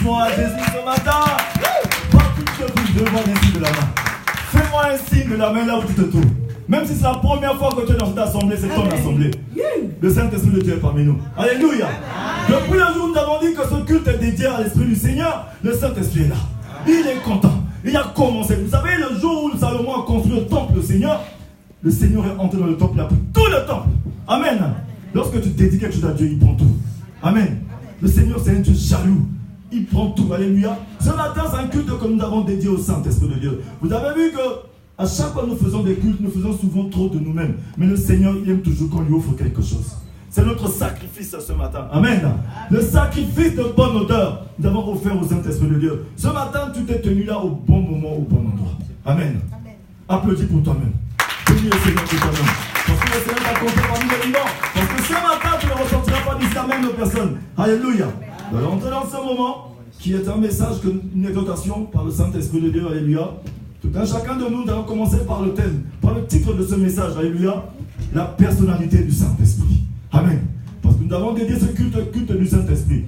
applaudissements à Jésus ce matin. Partout où tu te trouves, devant un signe de la main. Fais-moi un signe de la main là où tu te trouves. Même si c'est la première fois que tu es dans cette assemblée, c'est ton assemblée. Le Saint-Esprit de Dieu est parmi nous. Alléluia. Depuis le jour où nous avons dit que ce culte est dédié à l'Esprit du Seigneur, le Saint-Esprit est là. Il est content. Il a commencé. Vous savez, le jour où Salomon a construit le temple du Seigneur, le Seigneur est entré dans le temple, il a pris tout le temple. Amen. Lorsque tu dédies quelque chose à Dieu, il prend tout. Amen. Le Seigneur, c'est un Dieu jaloux. Il prend tout. Alléluia. Ce matin, c'est un culte que nous avons dédié au Saint-Esprit de Dieu. Vous avez vu que à chaque fois que nous faisons des cultes, nous faisons souvent trop de nous-mêmes. Mais le Seigneur, il aime toujours qu'on lui offre quelque chose. C'est notre sacrifice ce matin. Amen. Le sacrifice de bonne odeur, nous avons offert au Saint-Esprit de Dieu. Ce matin, tu t'es tenu là au bon moment, au bon endroit. Amen. Applaudis pour toi-même. Bénis le Seigneur pour toi-même. Parce que le Seigneur t'a compté parmi les vivants. Parce que ce matin, tu ne ressentiras pas d'ici la même personne. Alléluia. Nous allons entrer dans ce moment qui est un message, une exhortation par le Saint-Esprit de Dieu. Alléluia. Tout un chacun de nous, nous allons commencer par le thème, par le titre de ce message. Alléluia. La personnalité du Saint-Esprit. Amen. Parce que nous avons dédié ce culte du Saint-Esprit.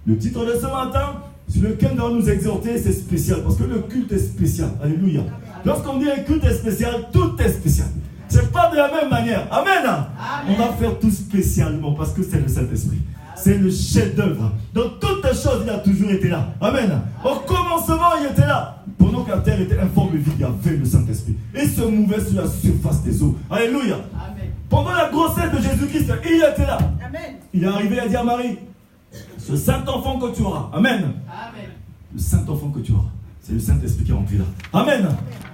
Le titre de ce matin, sur lequel nous allons nous exhorter, c'est spécial. Parce que le culte est spécial. Alléluia. Lorsqu'on dit un culte est spécial, tout est spécial. C'est pas de la même manière. Amen. Amen. On va faire tout spécialement parce que c'est le Saint-Esprit. C'est le chef-d'œuvre. Dans toutes les choses, il a toujours été là. Amen. Au commencement, il était là. Pendant que la terre était informe de vie, il y avait le Saint-Esprit. Il se mouvait sur la surface des eaux. Alléluia. Amen. Pendant la grossesse de Jésus-Christ, il était là. Amen. Il est arrivé à dire à Marie, ce Saint-Enfant que tu auras. Amen. Amen. Le Saint-Enfant que tu auras. C'est le Saint-Esprit qui est rentré là. Amen.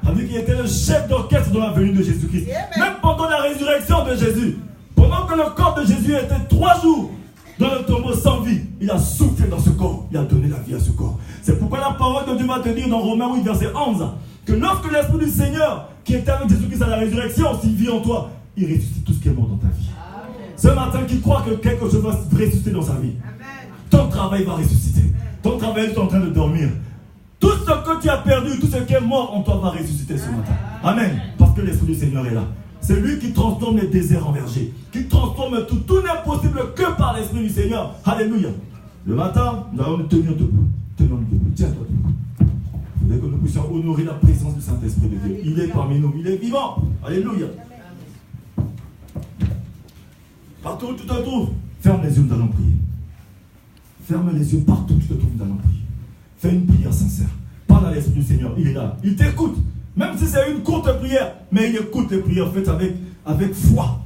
Avec qu'il était le chef d'orchestre dans la venue de Jésus-Christ. Même pendant la résurrection de Jésus, pendant que le corps de Jésus était 3 jours dans le tombeau sans vie, il a soufflé dans ce corps. Il a donné la vie à ce corps. C'est pourquoi la parole de Dieu va te dire dans Romains 8, verset 11, que lorsque l'Esprit du Seigneur, qui était avec Jésus-Christ à la résurrection, s'il vit en toi, il ressuscite tout ce qui est mort dans ta vie. Amen. Ce matin, qui croit que quelque chose va ressusciter dans sa vie. Amen. Ton travail va ressusciter. Ton travail est en train de dormir. Tout ce que tu as perdu, tout ce qui est mort en toi va ressusciter ce matin. Amen. Parce que l'Esprit du Seigneur est là. C'est lui qui transforme les déserts en vergers, qui transforme tout. Tout n'est possible que par l'Esprit du Seigneur. Alléluia. Le matin, nous allons nous tenir debout. Tenons-nous debout. Tiens-toi debout. Il faudrait que nous puissions honorer la présence du Saint-Esprit de Dieu. Il est parmi nous. Il est vivant. Alléluia. Partout où tu te trouves, ferme les yeux, nous allons prier. Ferme les yeux partout où tu te trouves, nous allons prier. Fais une prière sincère. Parle à l'Esprit du Seigneur. Il est là. Il t'écoute. Même si c'est une courte prière, mais il écoute les prières faites avec foi.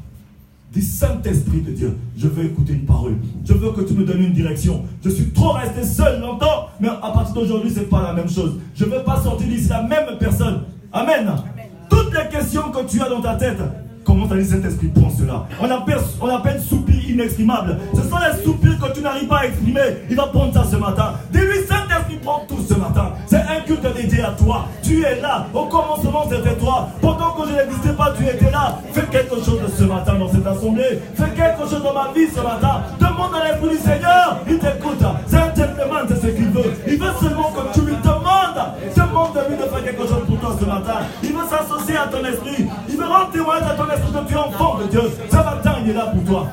Dis Saint-Esprit de Dieu, je veux écouter une parole. Je veux que tu me donnes une direction. Je suis trop resté seul longtemps, mais à partir d'aujourd'hui, ce n'est pas la même chose. Je ne veux pas sortir d'ici la même personne. Amen. Amen. Toutes les questions que tu as dans ta tête, comment t'as dit Saint-Esprit, prends cela. On appelle soupir inexprimable. Ce sont les soupirs que tu n'arrives pas à exprimer. Il va prendre ça ce matin. Dis-lui, Saint-Esprit, prends tout ce matin. C'est un culte dédié à toi. Tu es là. Au commencement, c'était toi. Pendant que je n'existais pas, tu étais là. Fais quelque chose de ce matin dans cette assemblée. Fais quelque chose dans ma vie ce matin. Demande à l'Esprit du Seigneur. Il t'écoute. C'est un gentleman, c'est ce qu'il veut. Il veut seulement que tu lui demandes. Demande de lui de faire quelque chose pour toi ce matin. Il veut s'associer à ton esprit. Il veut rendre témoignage à ton esprit que tu es enfant de Dieu. Ce matin, il est là pour toi.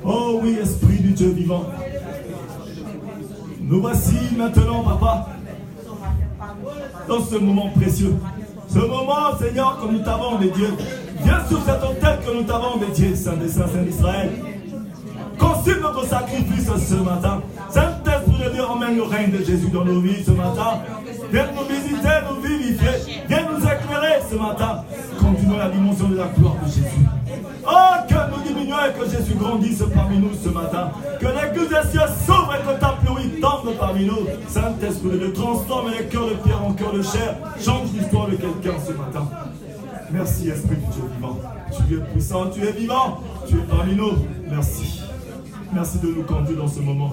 Oh oui, Esprit du Dieu vivant. Nous voici maintenant, Papa, dans ce moment précieux. Ce moment, Seigneur, que nous t'avons dédié. Viens sur cette autel que nous t'avons dédié, Saint des Saints, Saint d'Israël. Consume notre sacrifice ce matin. Saint-Esprit de Dieu, emmène le règne de Jésus dans nos vies ce matin. Viens nous visiter, nous vivifier. Viens nous éclairer ce matin. Continuons la dimension de la gloire de Jésus. Oh, que nous diminuons et que Jésus grandisse parmi nous ce matin. Que l'église des cieux s'ouvre et que ta pluie tombe parmi nous. Saint-Esprit de Dieu, transforme les cœurs de pierre en cœurs de chair. Change l'histoire de quelqu'un ce matin. Merci, Esprit du Dieu vivant. Tu es puissant, tu es vivant. Tu es parmi nous. Merci. Merci de nous conduire dans ce moment.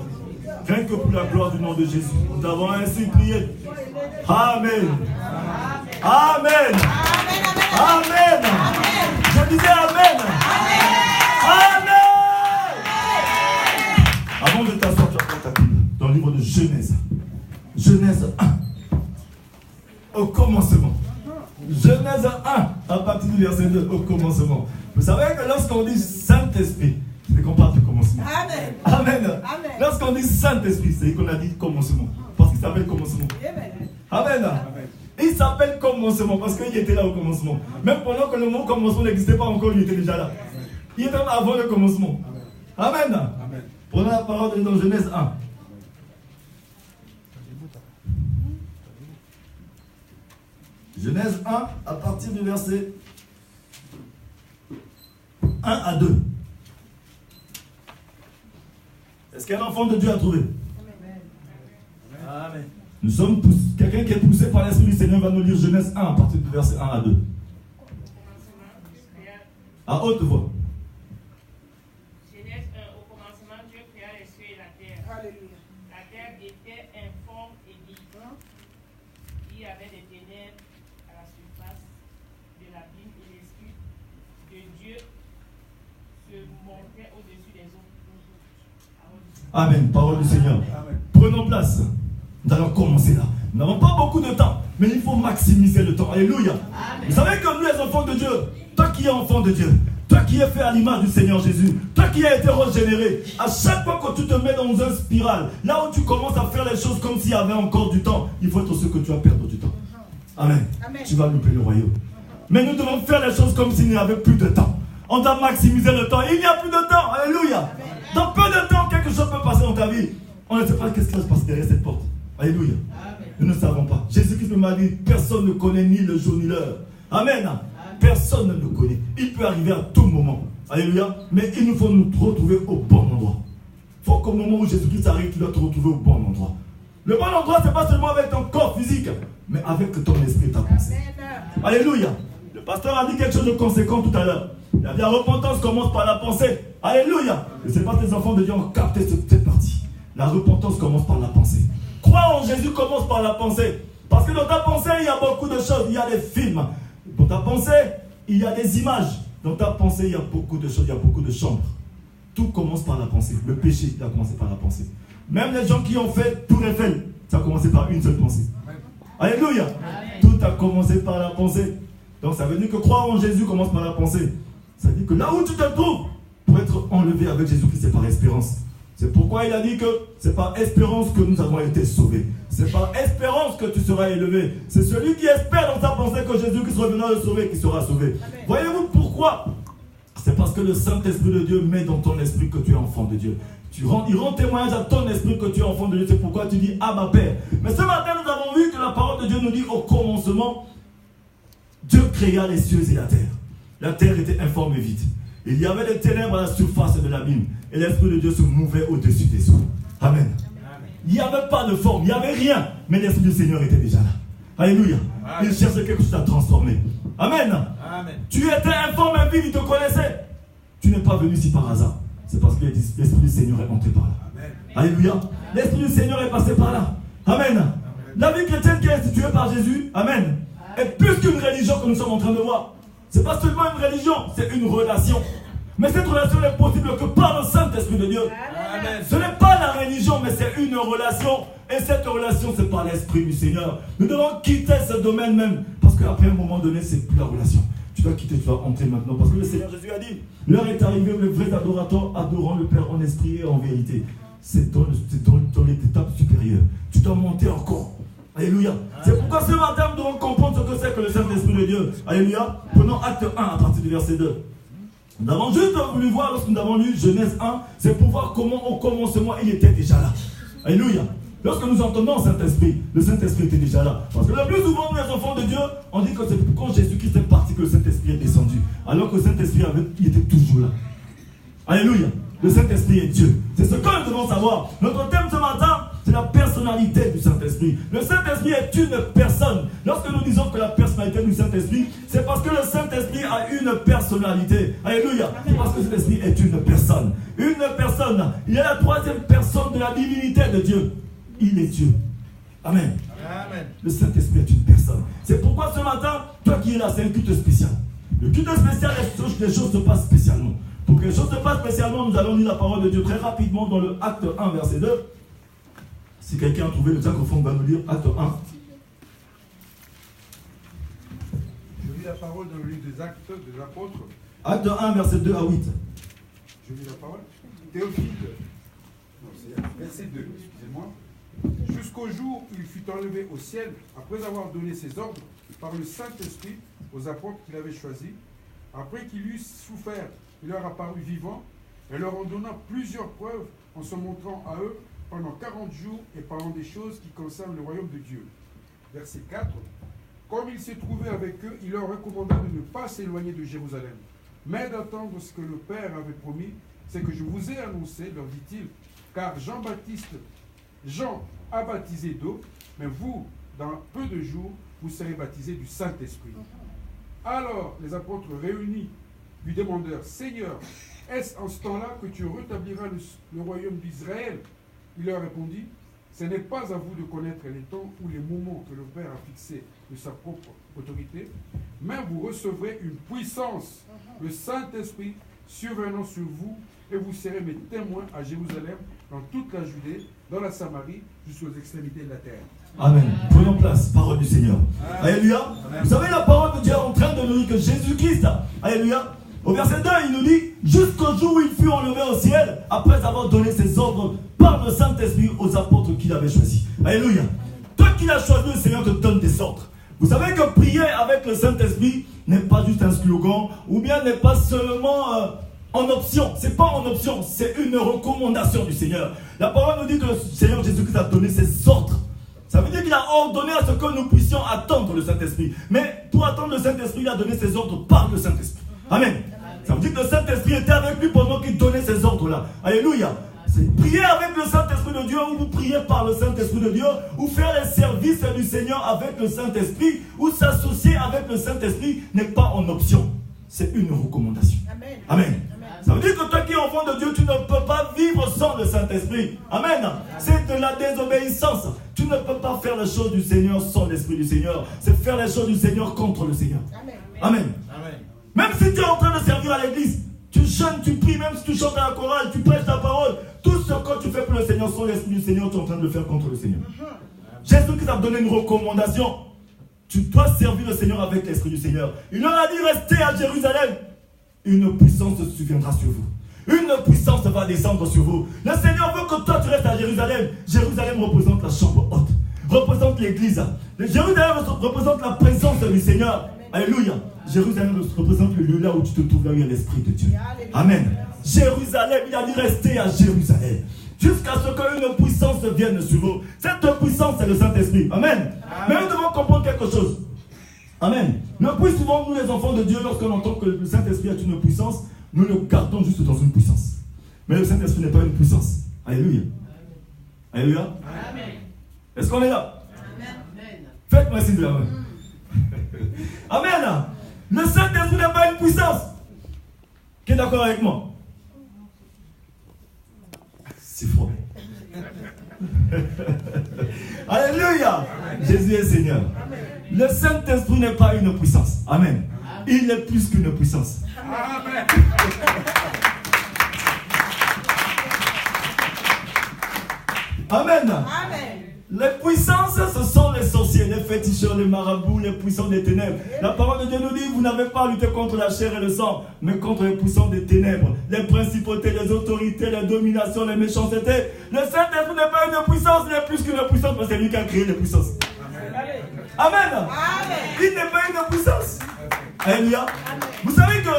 Rien que pour la gloire du nom de Jésus. Nous t'avons ainsi prié. Amen. Amen. Amen. Je disais Amen. Amen. Avant de t'asseoir, tu vas prendre ta Bible dans le livre de Genèse. Genèse 1. Au commencement. Genèse 1, à partir du verset 2, au commencement. Vous savez que lorsqu'on dit Saint-Esprit, c'est qu'on parle du commencement. Amen. Amen. Amen. Lorsqu'on dit Saint-Esprit, c'est qu'on a dit commencement. Parce qu'il s'appelle commencement. Amen. Il s'appelle commencement parce qu'il était là au commencement. Même pendant que le mot commencement n'existait pas encore, il était déjà là. Il était avant le commencement. Amen. Amen. Prenons la parole dans Genèse 1. Genèse 1, à partir du verset 1 à 2. Est-ce qu'un enfant de Dieu a trouvé? Amen. Nous sommes quelqu'un qui est poussé par l'Esprit du Seigneur va nous lire Genèse 1 à partir du verset 1 à 2. À haute voix. Genèse 1, au commencement, Dieu créa les cieux et la terre. Alléluia. La terre était informe et vide. Il y avait des ténèbres à la surface de l'abîme et l'Esprit de Dieu se montait au-dessus des eaux. Amen. Parole du Seigneur. Amen. Prenons place. Nous allons commencer là. Nous n'avons pas beaucoup de temps, mais il faut maximiser le temps. Alléluia. Amen. Vous savez que nous, les enfants de Dieu, toi qui es enfant de Dieu, toi qui es fait à l'image du Seigneur Jésus, toi qui as été régénéré, à chaque fois que tu te mets dans une spirale, là où tu commences à faire les choses comme s'il y avait encore du temps, il faut être sûr que tu vas perdre du temps. Amen. Amen. Tu vas louper le royaume. Mais nous devons faire les choses comme s'il n'y avait plus de temps. On doit maximiser le temps. Il n'y a plus de temps. Alléluia. Amen. Dans peu de temps, quelque chose peut passer dans ta vie. On ne sait pas qu'est-ce qui va se passer derrière cette porte. Alléluia. Amen. Nous ne savons pas. Jésus-Christ m'a dit, personne ne connaît ni le jour ni l'heure. Amen. Amen. Personne ne le connaît. Il peut arriver à tout moment. Alléluia. Mais il nous faut nous retrouver au bon endroit. Il faut qu'au moment où Jésus-Christ arrive, tu dois te retrouver au bon endroit. Le bon endroit, ce n'est pas seulement avec ton corps physique, mais avec ton esprit et ta pensée. Amen. Alléluia. Le pasteur a dit quelque chose de conséquent tout à l'heure. Il a dit la repentance commence par la pensée. Alléluia. Je ne sais pas si les enfants de Dieu ont capté cette partie. La repentance commence par la pensée. Croire en Jésus commence par la pensée. Parce que dans ta pensée, il y a beaucoup de choses. Il y a des films. Dans ta pensée, il y a des images. Dans ta pensée, il y a beaucoup de choses. Il y a beaucoup de chambres. Tout commence par la pensée. Le péché a commencé par la pensée. Même les gens qui ont fait Tour Eiffel, ça a commencé par une seule pensée. Alléluia. Tout a commencé par la pensée. Donc ça veut dire que croire en Jésus commence par la pensée. Ça veut dire que là où tu te trouves, pour être enlevé avec Jésus-Christ, c'est par espérance. C'est pourquoi il a dit que c'est par espérance que nous avons été sauvés. C'est par espérance que tu seras élevé. C'est celui qui espère dans sa pensée que Jésus-Christ reviendra le sauver qui sera sauvé. Voyez-vous pourquoi? C'est parce que le Saint-Esprit de Dieu met dans ton esprit que tu es enfant de Dieu. Il rend témoignage à ton esprit que tu es enfant de Dieu. C'est pourquoi tu dis Abba Père. Mais ce matin, nous avons vu que la parole de Dieu nous dit au commencement, Dieu créa les cieux et la terre. La terre était informe et vide. Il y avait des ténèbres à la surface de l'abîme. Et l'Esprit de Dieu se mouvait au-dessus des eaux. Amen. Amen. Il n'y avait pas de forme, il n'y avait rien. Mais l'Esprit du Seigneur était déjà là. Alléluia. Amen. Il cherchait quelque chose à transformer. Amen. Amen. Tu étais informe et vide, il te connaissait. Tu n'es pas venu ici par hasard. C'est parce que l'Esprit du Seigneur est entré par là. Amen. Alléluia. L'Esprit du Seigneur est passé par là. Amen. Amen. La vie chrétienne qui est instituée par Jésus, Amen, est plus qu'une religion que nous sommes en train de voir. Ce n'est pas seulement une religion, c'est une relation. Mais cette relation n'est possible que par le Saint-Esprit de Dieu. Amen. Ce n'est pas la religion, mais c'est une relation. Et cette relation, c'est par l'Esprit du Seigneur. Nous devons quitter ce domaine même. Parce qu'après un moment donné, c'est plus la relation. Tu dois quitter, tu dois entrer maintenant. Parce que le Seigneur Jésus a dit, l'heure est arrivée où les vrais adorateurs adorant le Père en esprit et en vérité. C'est dans l'étape supérieure. Tu dois monter encore. Alléluia. C'est pourquoi ce matin, nous devons comprendre ce que c'est que le Saint-Esprit de Dieu. Alléluia. Prenons acte 1 à partir du verset 2. Nous avons juste voulu voir, lorsque nous avons lu Genèse 1, c'est pour voir comment au commencement il était déjà là. Alléluia. Lorsque nous entendons Saint-Esprit, le Saint-Esprit était déjà là. Parce que le plus souvent, nous les enfants de Dieu, on dit que c'est quand Jésus-Christ est parti que le Saint-Esprit est descendu. Alors que le Saint-Esprit il était toujours là. Alléluia. Le Saint-Esprit est Dieu. C'est ce que nous devons savoir. Notre thème ce matin, c'est la personnalité du Saint-Esprit. Le Saint-Esprit est une personne. Lorsque nous disons que la personnalité du Saint-Esprit, c'est parce que le Saint-Esprit a une personnalité. Alléluia. C'est parce que le Saint-Esprit est une personne. Une personne. Il est la troisième personne de la divinité de Dieu. Il est Dieu. Amen. Amen. Le Saint-Esprit est une personne. C'est pourquoi ce matin, toi qui es là, c'est un culte spécial. Le culte spécial, les choses se passent spécialement. Pour que les choses se passent spécialement, nous allons lire la parole de Dieu très rapidement dans le acte 1, verset 2. Si quelqu'un a trouvé le saxophone, va nous lire acte 1. Je lis la parole dans le livre des Actes des Apôtres. Acte 1, verset 2 à 8. Je lis la parole. Théophile, non, c'est verset 2, excusez-moi. Jusqu'au jour où il fut enlevé au ciel, après avoir donné ses ordres par le Saint-Esprit aux apôtres qu'il avait choisis, après qu'il eut souffert, il leur apparut vivant, et leur en donnant plusieurs preuves en se montrant à eux pendant 40 jours et parlant des choses qui concernent le royaume de Dieu. Verset 4. Comme il s'est trouvé avec eux, il leur recommanda de ne pas s'éloigner de Jérusalem, mais d'attendre ce que le Père avait promis, c'est que je vous ai annoncé, leur dit-il, car Jean a baptisé d'eau, mais vous, dans peu de jours, vous serez baptisés du Saint-Esprit. Alors les apôtres réunis lui demandèrent, Seigneur, est-ce en ce temps-là que tu rétabliras le royaume d'Israël? Il leur répondit, ce n'est pas à vous de connaître les temps ou les moments que le Père a fixés de sa propre autorité, mais vous recevrez une puissance, le Saint-Esprit survenant sur vous, et vous serez mes témoins à Jérusalem, dans toute la Judée, dans la Samarie, jusqu'aux extrémités de la terre. Amen. Prenons place, parole du Seigneur. Alléluia. Vous savez, la parole de Dieu est en train de nous dire que Jésus-Christ, alléluia, au verset 2, il nous dit, jusqu'au jour où il fut enlevé au ciel, après avoir donné ses ordres par le Saint-Esprit aux apôtres qu'il avait choisis. Alléluia. Toi qui l'as choisi, le Seigneur te donne des ordres. Vous savez que prier avec le Saint-Esprit n'est pas juste un slogan, ou bien n'est pas seulement en option. C'est pas en option, c'est une recommandation du Seigneur. La parole nous dit que le Seigneur Jésus-Christ a donné ses ordres. Ça veut dire qu'il a ordonné à ce que nous puissions attendre le Saint-Esprit. Mais pour attendre le Saint-Esprit, il a donné ses ordres par le Saint-Esprit. Amen. Ça veut dire que le Saint-Esprit était avec lui pendant qu'il donnait ces ordres-là. Alléluia. C'est prier avec le Saint-Esprit de Dieu, ou vous priez par le Saint-Esprit de Dieu, ou faire les services du Seigneur avec le Saint-Esprit, ou s'associer avec le Saint-Esprit n'est pas en option. C'est une recommandation. Amen. Amen. Ça veut dire que toi qui es enfant de Dieu, tu ne peux pas vivre sans le Saint-Esprit. Amen. C'est de la désobéissance. Tu ne peux pas faire les choses du Seigneur sans l'Esprit du Seigneur. C'est faire les choses du Seigneur contre le Seigneur. Amen. Amen. Amen. Même si tu es en train de servir à l'église, tu jeûnes, tu pries, même si tu chantes à la chorale, tu prêches ta parole, tout ce que tu fais pour le Seigneur sans l'Esprit du Seigneur, tu es en train de le faire contre le Seigneur. Jésus qui t'a donné une recommandation. Tu dois servir le Seigneur avec l'Esprit du Seigneur. Il leur a dit, restez à Jérusalem. Une puissance se souviendra sur vous. Une puissance va descendre sur vous. Le Seigneur veut que toi tu restes à Jérusalem. Jérusalem représente la chambre haute, représente l'église. Jérusalem représente la présence du Seigneur. Alléluia. Jérusalem représente le lieu là où tu te trouves, là où il y a l'Esprit de Dieu. Amen. Jérusalem, il a dit rester à Jérusalem. Jusqu'à ce qu'une puissance vienne sur vous. Cette puissance, c'est le Saint-Esprit. Amen. Mais nous devons comprendre quelque chose. Amen. Le plus souvent, nous les enfants de Dieu, lorsqu'on entend que le Saint-Esprit est une puissance, nous le gardons juste dans une puissance. Mais le Saint-Esprit n'est pas une puissance. Alléluia. Alléluia. Amen. Est-ce qu'on est là? Amen. Faites-moi signe de la main. Amen. Le Saint-Esprit n'est pas une puissance. Qui est d'accord avec moi? C'est fort. Alléluia. Amen. Jésus est Seigneur. Amen. Le Saint-Esprit n'est pas une puissance. Amen. Il est plus qu'une puissance. Amen. Amen. Amen. Les puissances, ce sont les sorciers, les féticheurs, les marabouts, les puissants des ténèbres. La parole de Dieu nous dit, vous n'avez pas à lutter contre la chair et le sang, mais contre les puissants des ténèbres, les principautés, les autorités, les dominations, les méchancetés. Le Saint-Esprit n'est pas une puissance, il est plus qu'une puissance, parce que c'est lui qui a créé les puissances. Amen. Amen. Il n'est pas une puissance. Alléluia. Vous savez que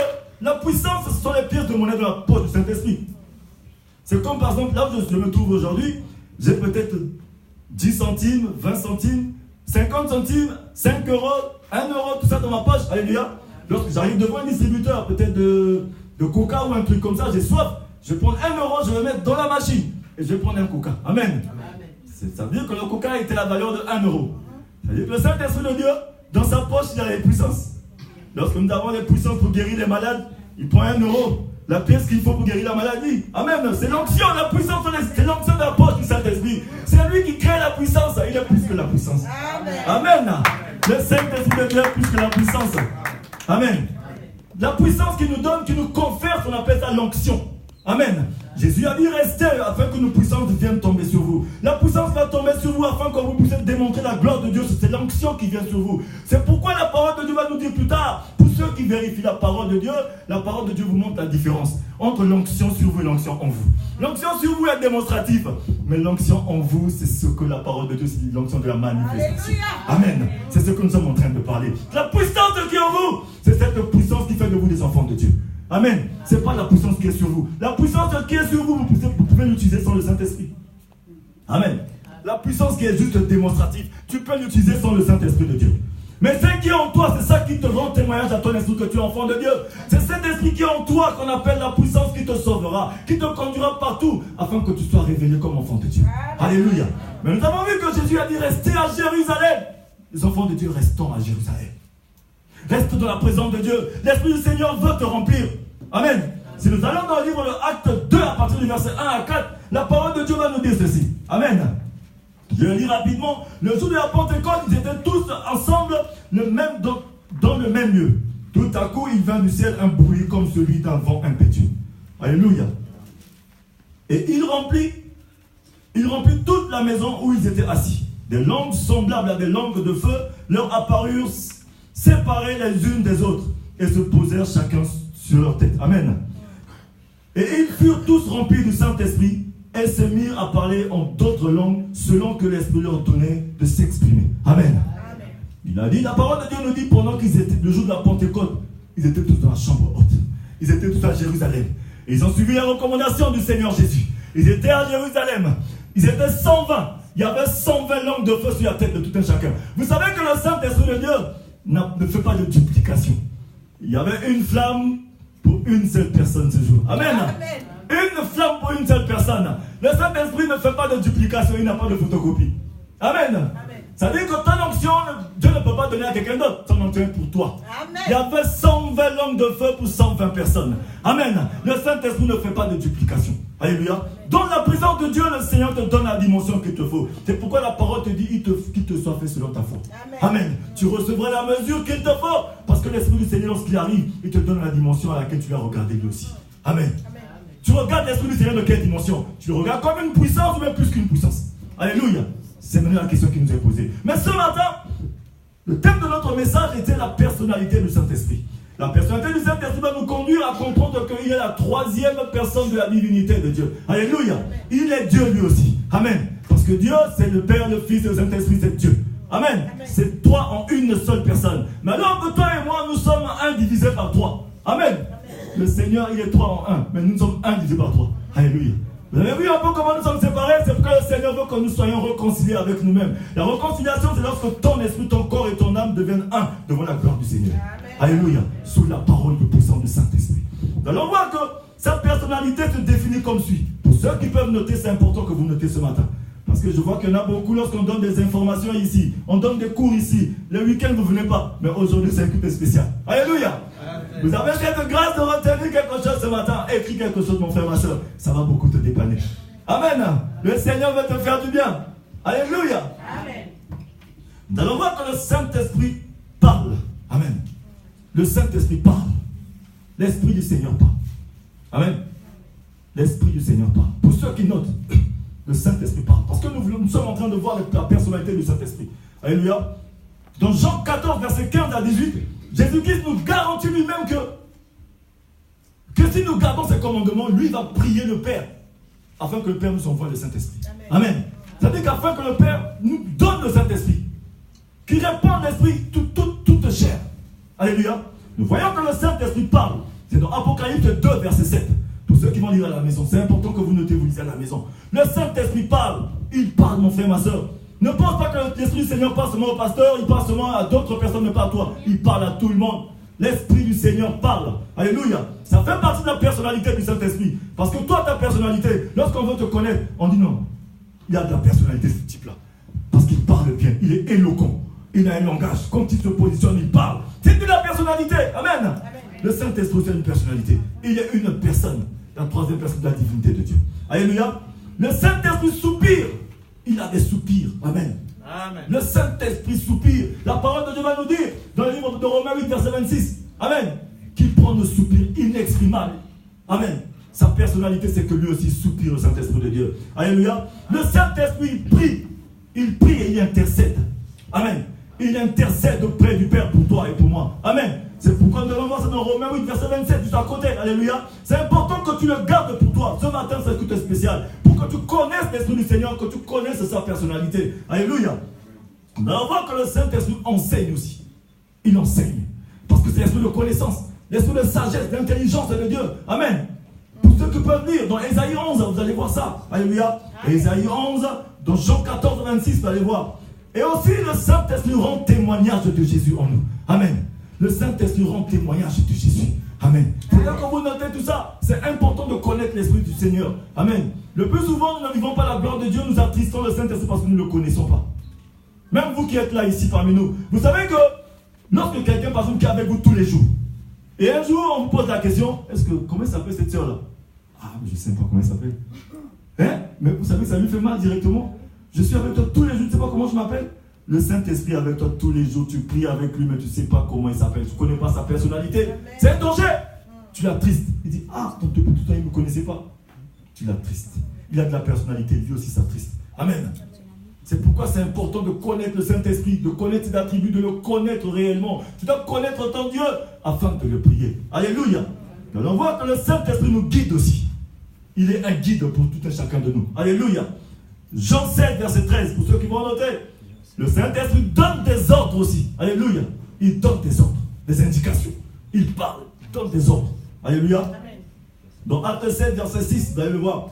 la puissance, ce sont les pièces de monnaie de la poche du Saint-Esprit. C'est comme par exemple, là où je me trouve aujourd'hui, j'ai peut-être 10 centimes, 20 centimes, 50 centimes, 5 euros, 1 euro, tout ça dans ma poche. Alléluia. Lorsque j'arrive devant un distributeur, peut-être de coca ou un truc comme ça, j'ai soif, je vais prendre 1 euro, je vais le mettre dans la machine et je vais prendre un coca. Amen. Ça veut dire que le coca était la valeur de 1 euro. Ça veut dire que le Saint-Esprit de Dieu, dans sa poche, il a les puissances. Lorsque nous avons les puissances pour guérir les malades, il prend 1 euro. La pièce qu'il faut pour guérir la maladie. Amen. C'est l'onction, la puissance, c'est l'onction de la poche du Saint-Esprit. C'est lui qui crée la puissance. Il est plus que la puissance. Amen. Amen. Le Saint-Esprit de Dieu est plus que la puissance. Amen. La puissance qu'il nous donne, qui nous confère, on appelle ça l'onction. Amen. Jésus a dit restez afin que nos puissances viennent tomber sur vous. La puissance va tomber sur vous afin que vous puissiez démontrer la gloire de Dieu. C'est l'onction qui vient sur vous. C'est pourquoi la parole de Dieu va nous dire plus tard, pour ceux qui vérifient la parole de Dieu vous montre la différence entre l'onction sur vous et l'onction en vous. L'onction sur vous est démonstrative, mais l'onction en vous, c'est ce que la parole de Dieu, c'est l'onction de la manifestation. Amen. C'est ce que nous sommes en train de parler. La puissance qui est en vous, c'est cette puissance qui fait de vous des enfants de Dieu. Amen. Ce n'est pas la puissance qui est sur vous. La puissance qui est sur vous, vous pouvez l'utiliser sans le Saint-Esprit. Amen. La puissance qui est juste démonstrative, tu peux l'utiliser sans le Saint-Esprit de Dieu. Mais ce qui est en toi, c'est ça qui te rend témoignage à ton esprit que tu es enfant de Dieu. C'est cet esprit qui est en toi qu'on appelle la puissance qui te sauvera, qui te conduira partout, afin que tu sois révélé comme enfant de Dieu. Alléluia. Mais nous avons vu que Jésus a dit, restez à Jérusalem. Les enfants de Dieu, restons à Jérusalem. Reste dans la présence de Dieu. L'Esprit du Seigneur veut te remplir. Amen. Si nous allons dans le livre de Actes 2, à partir du verset 1 à 4, la parole de Dieu va nous dire ceci. Amen. Je le lis rapidement. Le jour de la Pentecôte, ils étaient tous ensemble dans le même lieu. Tout à coup, il vint du ciel un bruit comme celui d'un vent impétueux. Alléluia. Et il remplit toute la maison où ils étaient assis. Des langues semblables à des langues de feu leur apparurent séparées les unes des autres et se posèrent chacun sur leur tête. Amen. Et ils furent tous remplis du Saint-Esprit et se mirent à parler en d'autres langues selon que l'Esprit leur donnait de s'exprimer. Amen. Amen. Il a dit, la parole de Dieu nous dit, pendant qu'ils étaient, le jour de la Pentecôte, ils étaient tous dans la chambre haute. Ils étaient tous à Jérusalem. Et ils ont suivi la recommandation du Seigneur Jésus. Ils étaient à Jérusalem. Ils étaient 120. Il y avait 120 langues de feu sur la tête de tout un chacun. Vous savez que le Saint-Esprit de Dieu ne fait pas de duplication. Il y avait une flamme pour une seule personne ce jour. Amen. Amen. Une flamme pour une seule personne. Le Saint-Esprit ne fait pas de duplication, il n'a pas de photocopie. Amen. Amen. Ça veut dire que ton onction, Dieu ne peut pas donner à quelqu'un d'autre. Ton onction est pour toi. Amen. Il y avait 120 langues de feu pour 120 personnes. Amen. Le Saint-Esprit ne fait pas de duplication. Alléluia. Dans la présence de Dieu, le Seigneur te donne la dimension qu'il te faut. C'est pourquoi la parole te dit qu'il te soit fait selon ta foi. Amen. Amen. Tu recevras la mesure qu'il te faut. Parce que l'Esprit du Seigneur, lorsqu'il arrive, il te donne la dimension à laquelle tu vas regarder lui aussi. Amen. Amen. Tu regardes l'Esprit du Seigneur de quelle dimension? Tu le regardes comme une puissance ou même plus qu'une puissance. Alléluia. C'est maintenant la question qui nous est posée. Mais ce matin, le thème de notre message était la personnalité du Saint-Esprit. La personnalité du Saint-Esprit va nous conduire à comprendre qu'il est la troisième personne de la divinité de Dieu. Alléluia. Il est Dieu lui aussi. Amen. Parce que Dieu, c'est le Père, le Fils et le Saint-Esprit, c'est Dieu. Amen. C'est toi en une seule personne. Mais alors que toi et moi, nous sommes un divisé par trois. Amen. Le Seigneur, il est trois en un, mais nous sommes un divisé par trois. Alléluia. Vous avez vu un peu comment nous sommes séparés? C'est pourquoi le Seigneur veut que nous soyons réconciliés avec nous-mêmes. La réconciliation, c'est lorsque ton esprit, ton corps et ton âme deviennent un devant la gloire du Seigneur. Amen. Alléluia. Sous la parole puissante du Saint-Esprit. Nous allons voir que sa personnalité se définit comme suit. Pour ceux qui peuvent noter, c'est important que vous notez ce matin. Parce que je vois qu'il y en a beaucoup lorsqu'on donne des informations ici. On donne des cours ici. Le week-end, vous ne venez pas. Mais aujourd'hui, c'est un culte spécial. Alléluia. Vous avez cette grâce de retenir quelque chose ce matin. Écris quelque chose, mon frère, ma soeur. Ça va beaucoup te dépanner. Amen. Le Seigneur veut te faire du bien. Alléluia. Amen. Nous allons voir que le Saint-Esprit parle. Amen. Le Saint-Esprit parle. L'Esprit du Seigneur parle. Amen. L'Esprit du Seigneur parle. Pour ceux qui notent, le Saint-Esprit parle. Parce que nous sommes en train de voir la personnalité du Saint-Esprit. Alléluia. Dans Jean 14, verset 15 à 18, Jésus-Christ nous garantit lui-même que si nous gardons ses commandements, lui va prier le Père afin que le Père nous envoie le Saint-Esprit. Amen. Amen. Ça veut dire qu'afin que le Père nous donne le Saint-Esprit, qui répand l'Esprit toute chair. Alléluia. Nous voyons que le Saint-Esprit parle. C'est dans Apocalypse 2, verset 7. Pour ceux qui vont lire à la maison, c'est important que vous notez, vous lisez à la maison. Le Saint-Esprit parle. Il parle, mon frère, ma soeur. Ne pense pas que l'Esprit du Seigneur parle seulement au pasteur, il parle seulement à d'autres personnes, mais pas à toi. Il parle à tout le monde. L'Esprit du Seigneur parle. Alléluia. Ça fait partie de la personnalité du Saint-Esprit. Parce que toi, ta personnalité, lorsqu'on veut te connaître, on dit non. Il y a de la personnalité, ce type-là. Parce qu'il parle bien, il est éloquent. Il a un langage. Quand il se positionne, il parle. C'est de la personnalité. Amen. Amen. Le Saint-Esprit, c'est une personnalité. Il est une personne. La troisième personne de la divinité de Dieu. Alléluia. Le Saint-Esprit soupire. Il a des soupirs. Amen. Amen. Le Saint-Esprit soupire. La parole de Dieu va nous dire, dans le livre de Romains 8, verset 26, Amen, qu'il prend le soupir inexprimable. Amen. Sa personnalité, c'est que lui aussi soupire, le Saint-Esprit de Dieu. Alléluia. Le Saint-Esprit prie. Il prie et il intercède. Amen. Il intercède auprès du Père pour toi et pour moi. Amen. C'est pourquoi nous allons voir ça dans Romains 8, verset 27, juste à côté. Alléluia. C'est important que tu le gardes pour toi. Ce matin, c'est un écoute spécial. Pour que tu connaisses l'Esprit du Seigneur, que tu connaisses sa personnalité. Alléluia. Nous allons voir que le Saint-Esprit enseigne aussi. Il enseigne. Parce que c'est l'esprit de connaissance, l'esprit de sagesse, d'intelligence de Dieu. Amen. Pour ceux qui peuvent lire, dans Ésaïe 11, vous allez voir ça. Alléluia. Ésaïe 11, dans Jean 14, 26, vous allez voir. Et aussi, le Saint-Esprit rend témoignage de Jésus en nous. Amen. Le Saint-Esprit rend témoignage de Jésus. Amen. C'est là que vous notez tout ça. C'est important de connaître l'Esprit du Seigneur. Amen. Le plus souvent, nous ne vivons pas la gloire de Dieu, nous attristons le Saint-Esprit parce que nous ne le connaissons pas. Même vous qui êtes là, ici, parmi nous. Vous savez que lorsque quelqu'un, par exemple, qui est avec vous tous les jours, et un jour, on vous pose la question, comment s'appelle cette sœur-là? Ah, mais je ne sais pas comment elle s'appelle. Hein? Mais vous savez que ça lui fait mal directement. Je suis avec toi tous les jours, tu ne sais pas comment je m'appelle? Le Saint-Esprit est avec toi tous les jours, tu pries avec lui, mais tu ne sais pas comment il s'appelle, tu ne connais pas sa personnalité. C'est un danger. Tu l'attristes. Il dit, ah, depuis tout le temps, il ne me connaissait pas. Tu l'attristes. Il a de la personnalité, lui aussi s'attriste. Amen. C'est pourquoi c'est important de connaître le Saint-Esprit, de connaître ses attributs, de le connaître réellement. Tu dois connaître ton Dieu afin de le prier. Alléluia. Et on voit que le Saint-Esprit nous guide aussi. Il est un guide pour tout un chacun de nous. Alléluia. Jean 7, verset 13, pour ceux qui vont noter. Le Saint-Esprit donne des ordres aussi. Alléluia. Il donne des ordres, des indications. Il parle, il donne des ordres. Alléluia. Amen. Dans Acte 7, verset 6, vous allez le voir.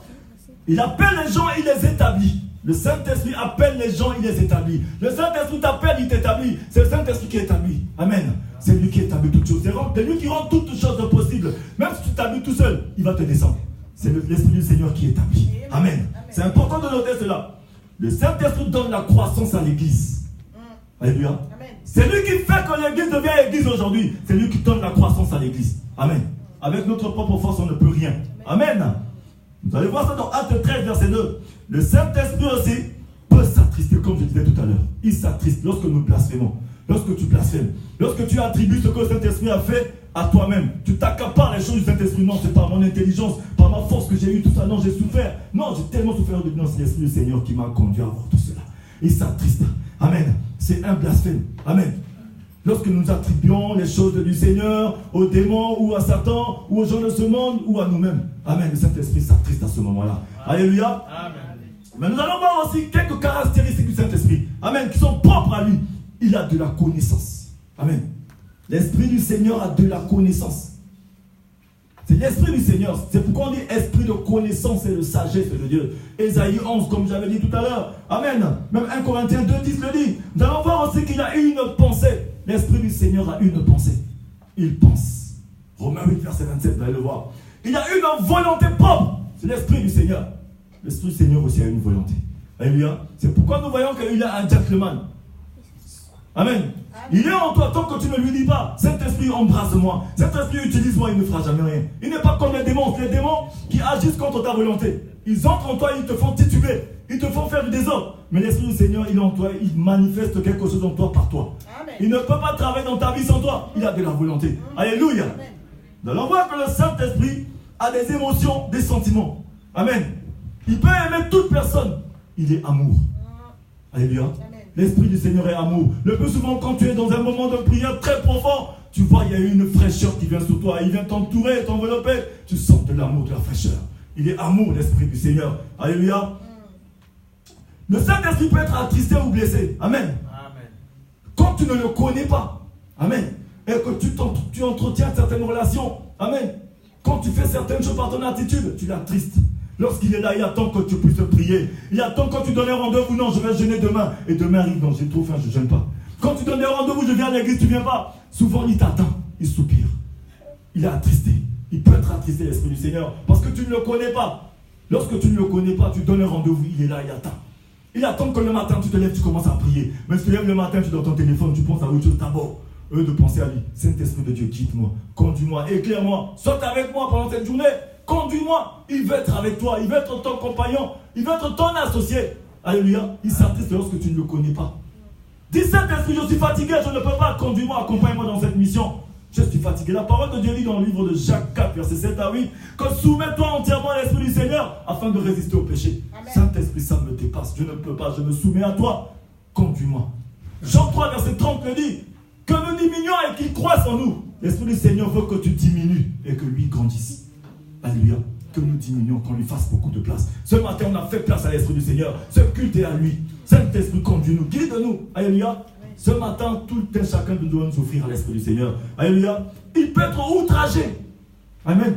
Il appelle les gens et il les établit. Le Saint-Esprit appelle les gens, il les établit. Le Saint-Esprit t'appelle, il t'établit. C'est le Saint-Esprit qui établit. Amen. C'est lui qui établit toutes choses. C'est lui qui rend toutes choses possibles. Même si tu t'habilles tout seul, il va te descendre. C'est l'Esprit du Seigneur qui établit. Amen. C'est important de noter cela. Le Saint-Esprit donne la croissance à l'Église. Alléluia. C'est lui qui fait que l'Église devient Église aujourd'hui. C'est lui qui donne la croissance à l'Église. Amen. Avec notre propre force, on ne peut rien. Amen. Vous allez voir ça dans Acte 13, verset 2. Le Saint-Esprit aussi peut s'attrister, comme je disais tout à l'heure. Il s'attriste lorsque nous blasphémons. Lorsque tu blasphèmes. Lorsque tu attribues ce que le Saint-Esprit a fait à toi-même. Tu t'accapares les choses du Saint-Esprit. Non, c'est par mon intelligence, par ma force que j'ai eu tout ça. Non, j'ai souffert. Non, j'ai tellement souffert. Non, c'est l'Esprit du Seigneur qui m'a conduit à voir tout cela. Il s'attriste. Amen. C'est un blasphème. Amen. Lorsque nous attribuons les choses du Seigneur aux démons ou à Satan ou aux gens de ce monde ou à nous-mêmes. Amen. Le Saint-Esprit s'attriste à ce moment-là. Alléluia. Amen. Mais nous allons voir aussi quelques caractéristiques du Saint-Esprit. Amen. Qui sont propres à lui. Il a de la connaissance. Amen. L'Esprit du Seigneur a de la connaissance. C'est l'Esprit du Seigneur. C'est pourquoi on dit esprit de connaissance et de sagesse de Dieu. Ésaïe 11, comme j'avais dit tout à l'heure. Amen. Même 1 Corinthiens 2, 10 le dit. Nous allons voir aussi qu'il a une pensée. L'Esprit du Seigneur a une pensée. Il pense. Romains 8, verset 27, vous allez le voir. Il a une volonté propre. C'est l'Esprit du Seigneur. L'Esprit du Seigneur aussi a une volonté. Alléluia. C'est pourquoi nous voyons qu'il a un gentleman. Amen. Il est en toi tant que tu ne lui dis pas. Saint-Esprit, embrasse-moi. Saint-Esprit, utilise-moi, il ne fera jamais rien. Il n'est pas comme les démons qui agissent contre ta volonté. Ils entrent en toi, ils te font tituber. Ils te font faire du désordre. Mais l'Esprit du Seigneur, il est en toi, il manifeste quelque chose en toi par toi. Amen. Il ne peut pas travailler dans ta vie sans toi. Il a de la volonté. Alléluia. Nous allons voir que le Saint-Esprit a des émotions, des sentiments. Amen. Il peut aimer toute personne. Il est amour. Alléluia. L'Esprit du Seigneur est amour. Le plus souvent, quand tu es dans un moment de prière très profond, tu vois, il y a une fraîcheur qui vient sur toi. Il vient t'entourer, t'envelopper. Tu sens de l'amour, de la fraîcheur. Il est amour, l'Esprit du Seigneur. Alléluia. Le Saint-Esprit peut être attristé ou blessé. Amen. Amen. Quand tu ne le connais pas. Amen. Et que tu entretiens certaines relations. Amen. Quand tu fais certaines choses par ton attitude, tu l'attristes. Lorsqu'il est là, il attend que tu puisses prier. Il attend quand tu donnes un rendez-vous. Non, je vais jeûner demain. Et demain arrive, non, j'ai trop faim, je ne jeûne pas. Quand tu donnes un rendez-vous, je viens à l'église, tu ne viens pas. Souvent, il t'attend. Il soupire. Il est attristé. Il peut être attristé, l'Esprit du Seigneur. Parce que tu ne le connais pas. Lorsque tu ne le connais pas, tu donnes un rendez-vous. Il est là, il attend. Il attend que le matin, tu te lèves, tu commences à prier. Mais si tu te lèves le matin, tu es dans ton téléphone, tu penses à autre chose d'abord. Eux de penser à lui. Saint-Esprit de Dieu, guide-moi, conduis-moi, éclaire-moi. Saute avec moi pendant cette journée. Conduis-moi, il veut être avec toi, il veut être ton compagnon, il veut être ton associé. Alléluia, il s'attriste lorsque tu ne le connais pas. Dis Saint-Esprit, je suis fatigué, je ne peux pas, conduis-moi, accompagne-moi dans cette mission. Je suis fatigué. La parole de Dieu dit dans le livre de Jacques 4, verset 7 à 8, que soumets-toi entièrement à l'Esprit du Seigneur afin de résister au péché. Saint-Esprit, ça me dépasse, je ne peux pas, je me soumets à toi, conduis-moi. Jean 3, verset 30 le dit, que nous diminuons et qu'il croisse en nous. L'Esprit du Seigneur veut que tu diminues et que lui grandisse. Alléluia. Que nous diminuions, qu'on lui fasse beaucoup de place. Ce matin, on a fait place à l'Esprit du Seigneur. Ce culte est à lui. Saint-Esprit, conduis-nous, guide-nous. Alléluia. Ce matin, tout un chacun de nous doit nous offrir à l'Esprit du Seigneur. Alléluia. Il peut être outragé. Amen.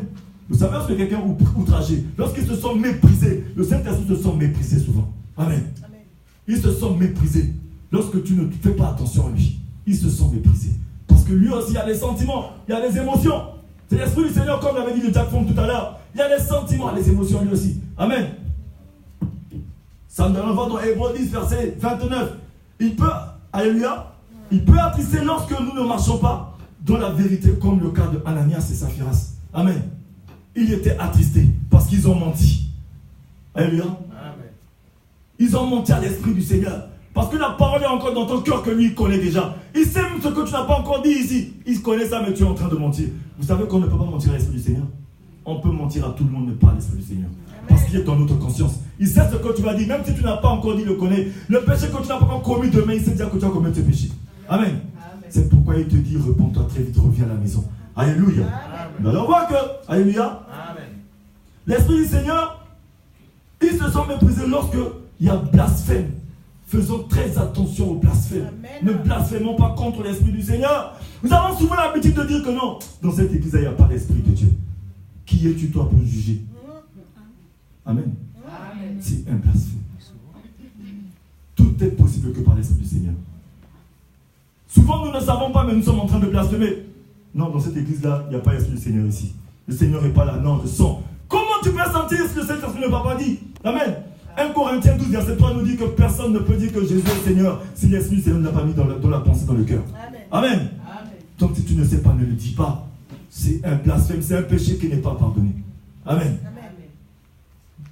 Vous savez, lorsque quelqu'un est outragé, lorsqu'il se sent méprisé, le Saint-Esprit se sent méprisé souvent. Amen. Amen. Il se sent méprisé. Lorsque tu ne fais pas attention à lui, il se sent méprisé. Parce que lui aussi, il a des sentiments, il a des émotions. C'est l'Esprit du Seigneur, comme l'avait dit le Jack Fong tout à l'heure. Il y a des sentiments, des émotions lui aussi. Amen. Ça nous renvoie dans Hébreux 10, verset 29. Il peut, alléluia, il peut attrister lorsque nous ne marchons pas dans la vérité, comme le cas de Ananias et Saphiras. Amen. Il était attristé parce qu'ils ont menti. Alléluia. Amen. Ils ont menti à l'Esprit du Seigneur. Parce que la parole est encore dans ton cœur que lui il connaît déjà. Il sait ce que tu n'as pas encore dit ici. Il connaît ça, mais tu es en train de mentir. Vous savez qu'on ne peut pas mentir à l'Esprit du Seigneur. On peut mentir à tout le monde, mais pas à l'Esprit du Seigneur. Parce qu'il est dans notre conscience. Il sait ce que tu vas dire, même si tu n'as pas encore dit, il le connaît. Le péché que tu n'as pas encore commis demain, il sait déjà que tu as commis ce péché. Amen. C'est pourquoi il te dit, réponds-toi très vite, reviens à la maison. Alléluia. Amen. Alors on voit que, alléluia, l'Esprit du Seigneur, il se sent méprisé lorsque il y a blasphème. Faisons très attention au blasphème. Amen. Ne blasphémons pas contre l'Esprit du Seigneur. Nous avons souvent l'habitude de dire que non, dans cette église, il n'y a pas d'Esprit de Dieu. Qui es-tu toi pour juger? Amen. Amen. C'est un blasphème. Tout est possible que par l'Esprit du Seigneur. Souvent, nous ne savons pas, mais nous sommes en train de blasphémer. Non, dans cette église-là, il n'y a pas l'Esprit du Seigneur ici. Le Seigneur n'est pas là. Non, je sens. Comment tu peux sentir si le Saint-Esprit ne va pas dire? Amen. 1 Corinthiens 12, verset 3 nous dit que personne ne peut dire que Jésus est Seigneur si l'Esprit du Seigneur ne l'a pas mis dans la pensée, dans le cœur. Amen. Amen. Amen. Donc si tu ne sais pas, ne le dis pas. C'est un blasphème, c'est un péché qui n'est pas pardonné. Amen. Amen.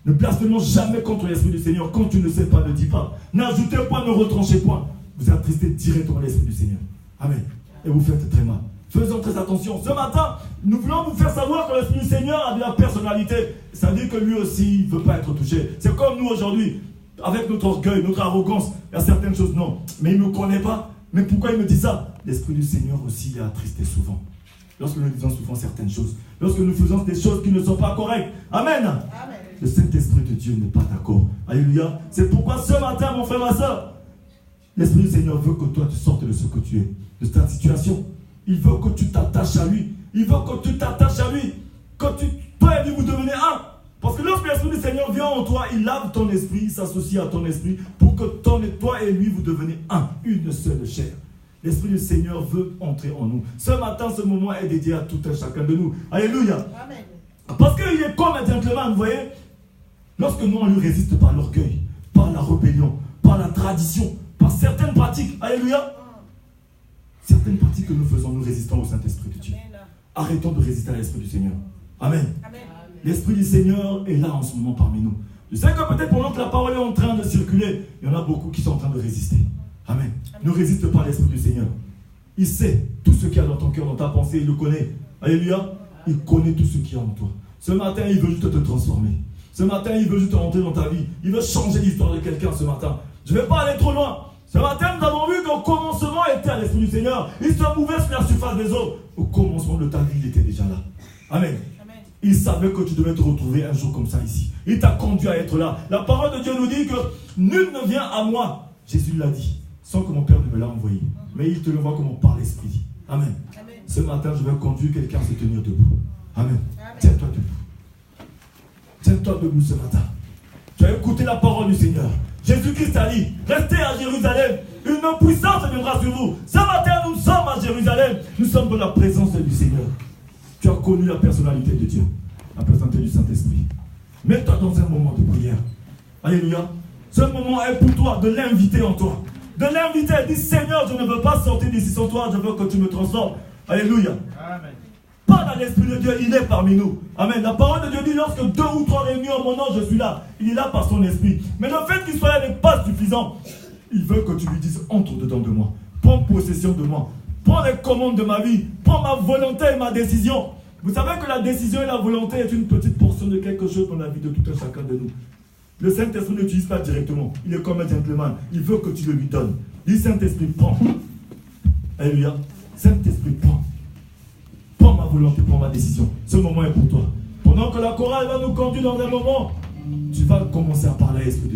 Ne blasphémons jamais contre l'Esprit du Seigneur. Quand tu ne sais pas, ne dis pas. N'ajoutez point, ne retranchez point. Vous attristez directement l'Esprit du Seigneur. Amen. Et vous faites très mal. Faisons très attention. Ce matin, nous voulons vous faire savoir que l'Esprit du Seigneur a de la personnalité. Ça veut dire que lui aussi, il ne veut pas être touché. C'est comme nous aujourd'hui, avec notre orgueil, notre arrogance. Il y a certaines choses, non. Mais il ne me connaît pas. Mais pourquoi il me dit ça? L'Esprit du Seigneur aussi est attristé souvent. Lorsque nous disons souvent certaines choses. Lorsque nous faisons des choses qui ne sont pas correctes. Amen. Amen. Le Saint-Esprit de Dieu n'est pas d'accord. Alléluia. C'est pourquoi ce matin, mon frère, ma soeur, l'Esprit du Seigneur veut que toi, tu sortes de ce que tu es. De ta situation. Il veut que tu t'attaches à lui. Il veut que tu t'attaches à lui. Que toi et lui, vous devenez un. Parce que lorsque l'Esprit du Seigneur vient en toi, il lave ton esprit, il s'associe à ton esprit pour que toi et lui, vous devenez un. Une seule chair. L'Esprit du Seigneur veut entrer en nous. Ce matin, ce moment est dédié à tout un chacun de nous. Alléluia. Amen. Parce qu'il est comme un gentleman, vous voyez. Lorsque nous, on lui résiste par l'orgueil, par la rébellion, par la tradition, par certaines pratiques. Alléluia. Certaines pratiques que nous faisons, nous résistons au Saint-Esprit de Dieu. Amen. Arrêtons de résister à l'Esprit du Seigneur. Amen. Amen. L'Esprit du Seigneur est là en ce moment parmi nous. Je sais que peut-être pendant que la parole est en train de circuler, il y en a beaucoup qui sont en train de résister. Amen. Ne résiste pas à l'Esprit du Seigneur. Il sait tout ce qu'il y a dans ton cœur, dans ta pensée, il le connaît. Alléluia. Il connaît tout ce qu'il y a en toi. Ce matin, il veut juste te transformer. Ce matin, il veut juste rentrer dans ta vie. Il veut changer l'histoire de quelqu'un ce matin. Je ne vais pas aller trop loin. Ce matin, nous avons vu qu'au commencement était à l'Esprit du Seigneur. Il se mouvait sur la surface des eaux. Au commencement de ta vie, il était déjà là. Amen. Amen. Il savait que tu devais te retrouver un jour comme ça ici. Il t'a conduit à être là. La parole de Dieu nous dit que nul ne vient à moi. Jésus l'a dit. Sans que mon Père ne me l'a envoyé. Mais il te le voit comme on parle l'Esprit. Amen. Amen. Ce matin, je vais conduire quelqu'un à se tenir debout. Amen. Amen. Tiens-toi debout. Tiens-toi debout ce matin. Tu as écouté la parole du Seigneur. Jésus-Christ a dit, restez à Jérusalem. Une puissance viendra sur vous. Ce matin, nous sommes à Jérusalem. Nous sommes dans la présence du Seigneur. Tu as connu la personnalité de Dieu. La personnalité du Saint-Esprit. Mets-toi dans un moment de prière. Alléluia. Ce moment est pour toi de l'inviter en toi. De l'inviter et dire, Seigneur, je ne veux pas sortir d'ici sans toi. Je veux que tu me transformes. Alléluia. Amen. Parle à l'Esprit de Dieu, il est parmi nous. Amen. La parole de Dieu dit, lorsque 2 ou 3 réunis en mon nom, je suis là. Il est là par son esprit. Mais le fait qu'il soit là n'est pas suffisant. Il veut que tu lui dises, entre dedans de moi. Prends possession de moi. Prends les commandes de ma vie. Prends ma volonté et ma décision. Vous savez que la décision et la volonté est une petite portion de quelque chose dans la vie de tout un chacun de nous. Le Saint-Esprit n'utilise pas directement. Il est comme un gentleman. Il veut que tu le lui donnes. Dis, Saint-Esprit, prends. Alléluia. Saint-Esprit, prends. volonté, pour ma décision. Ce moment est pour toi. Pendant que la chorale va nous conduire dans un moment, tu vas commencer à parler à l'Esprit de Dieu.